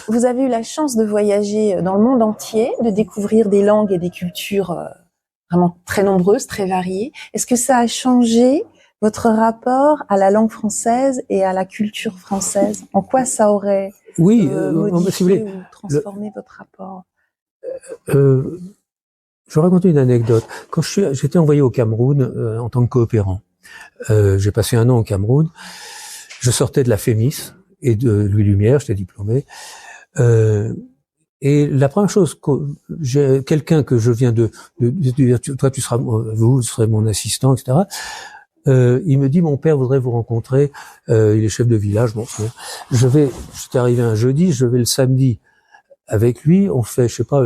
Vous avez eu la chance de voyager dans le monde entier, de découvrir des langues et des cultures vraiment très nombreuses, très variées. Est-ce que ça a changé votre rapport à la langue française et à la culture française? En quoi ça aurait modifié si vous voulez, ou transformé votre rapport? Je vais raconter une anecdote. Quand j'étais envoyé au Cameroun en tant que coopérant, j'ai passé 1 an au Cameroun. Je sortais de la FEMIS et de Louis Lumière, j'étais diplômé. Et la première chose, j'ai quelqu'un que je viens de toi tu seras, vous serez mon assistant, etc. Il me dit, mon père voudrait vous rencontrer, il est chef de village, bon, j'étais arrivé un jeudi, je vais le samedi avec lui, on fait, je sais pas,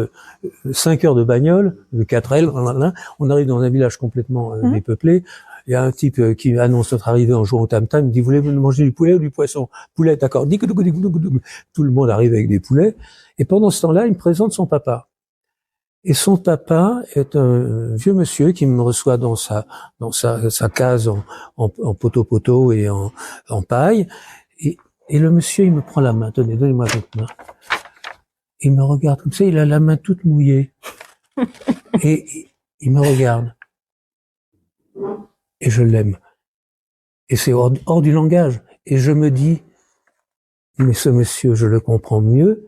5 heures de bagnole, de 4L, on arrive dans un village complètement dépeuplé, il y a un type qui annonce notre arrivée en jouant au tam-tam, il me dit, voulez-vous manger du poulet ou du poisson? Poulet, d'accord. Tout le monde arrive avec des poulets, et pendant ce temps-là, il me présente son papa. Et son papa est un vieux monsieur qui me reçoit dans sa case en poteau et en paille. Et le monsieur, il me prend la main. Donnez-moi votre main. Il me regarde comme ça, il a la main toute mouillée. Et il me regarde. Et je l'aime. Et c'est hors du langage. Et je me dis, mais ce monsieur, je le comprends mieux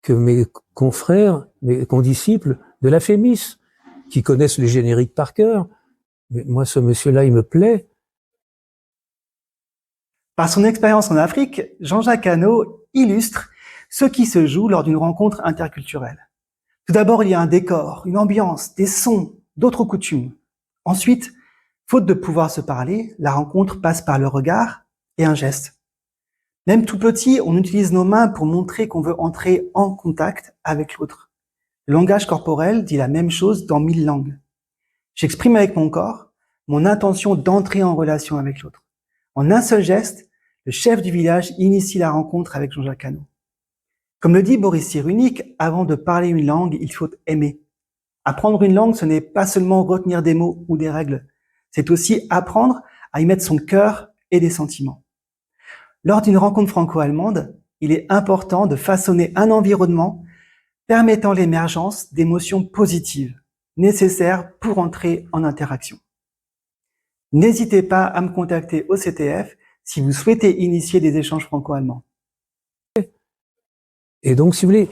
que mes confrères, mes condisciples de la FEMIS, qui connaissent les génériques par cœur. Mais moi, ce monsieur-là, il me plaît. Par son expérience en Afrique, Jean-Jacques Hano illustre ce qui se joue lors d'une rencontre interculturelle. Tout d'abord, il y a un décor, une ambiance, des sons, d'autres coutumes. Ensuite, faute de pouvoir se parler, la rencontre passe par le regard et un geste. Même tout petit, on utilise nos mains pour montrer qu'on veut entrer en contact avec l'autre. Le langage corporel dit la même chose dans 1000 langues. J'exprime avec mon corps mon intention d'entrer en relation avec l'autre. En un seul geste, le chef du village initie la rencontre avec Jean-Jacques Hano. Comme le dit Boris Cyrulnik, avant de parler une langue, il faut aimer. Apprendre une langue, ce n'est pas seulement retenir des mots ou des règles, c'est aussi apprendre à y mettre son cœur et des sentiments. Lors d'une rencontre franco-allemande, il est important de façonner un environnement permettant l'émergence d'émotions positives, nécessaires pour entrer en interaction. N'hésitez pas à me contacter au CTF si vous souhaitez initier des échanges franco-allemands. Et donc, si vous voulez,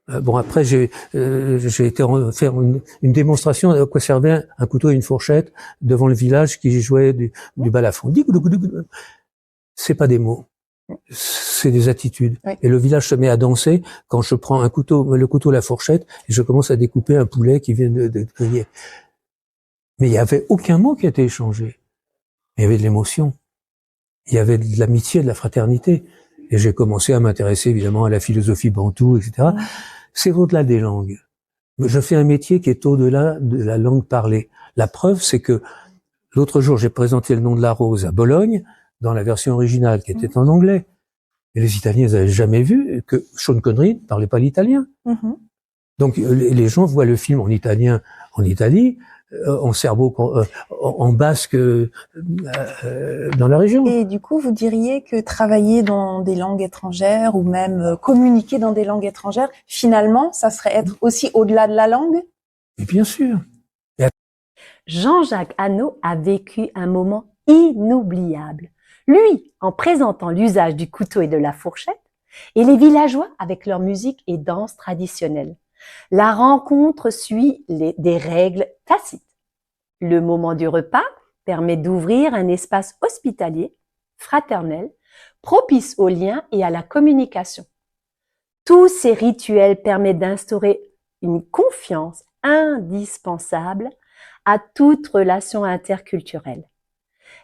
bon, après, j'ai été faire une démonstration de quoi servait un couteau et une fourchette devant le village qui jouait du balafon. C'est pas des mots, c'est des attitudes. Oui. Et le village se met à danser quand je prends le couteau, la fourchette, et je commence à découper un poulet qui vient de griller. Mais il y avait aucun mot qui a été échangé. Il y avait de l'émotion. Il y avait de l'amitié, de la fraternité. Et j'ai commencé à m'intéresser évidemment à la philosophie bantoue, etc. C'est au-delà des langues. Je fais un métier qui est au-delà de la langue parlée. La preuve, c'est que l'autre jour, j'ai présenté Le nom de la rose à Bologne, dans la version originale qui était en anglais. Et les Italiens n'avaient jamais vu que Sean Connery ne parlait pas l'italien. Donc les gens voient le film en italien en Italie, en serbo, en basque dans la région. Et du coup, vous diriez que travailler dans des langues étrangères ou même communiquer dans des langues étrangères, finalement, ça serait être aussi au-delà de la langue? Et bien sûr. Jean-Jacques Hano a vécu un moment inoubliable. Lui, en présentant l'usage du couteau et de la fourchette, et les villageois avec leur musique et danse traditionnelle. La rencontre suit des règles tacites. Le moment du repas permet d'ouvrir un espace hospitalier, fraternel, propice aux liens et à la communication. Tous ces rituels permettent d'instaurer une confiance indispensable à toute relation interculturelle.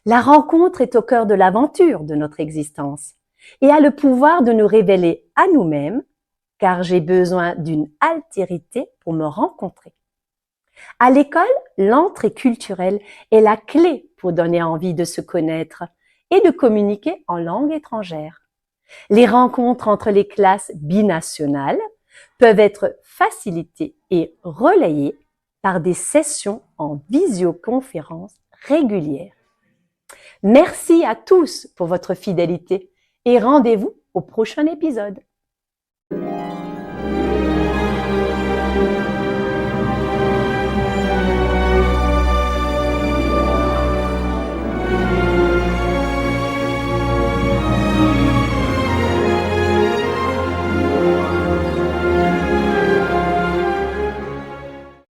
La rencontre est au cœur de l'aventure de notre existence et a le pouvoir de nous révéler à nous-mêmes, car j'ai besoin d'une altérité pour me rencontrer. À l'école, l'entrée culturelle est la clé pour donner envie de se connaître et de communiquer en langue étrangère. Les rencontres entre les classes binationales peuvent être facilitées et relayées par des sessions en visioconférence régulières. Merci à tous pour votre fidélité et rendez-vous au prochain épisode.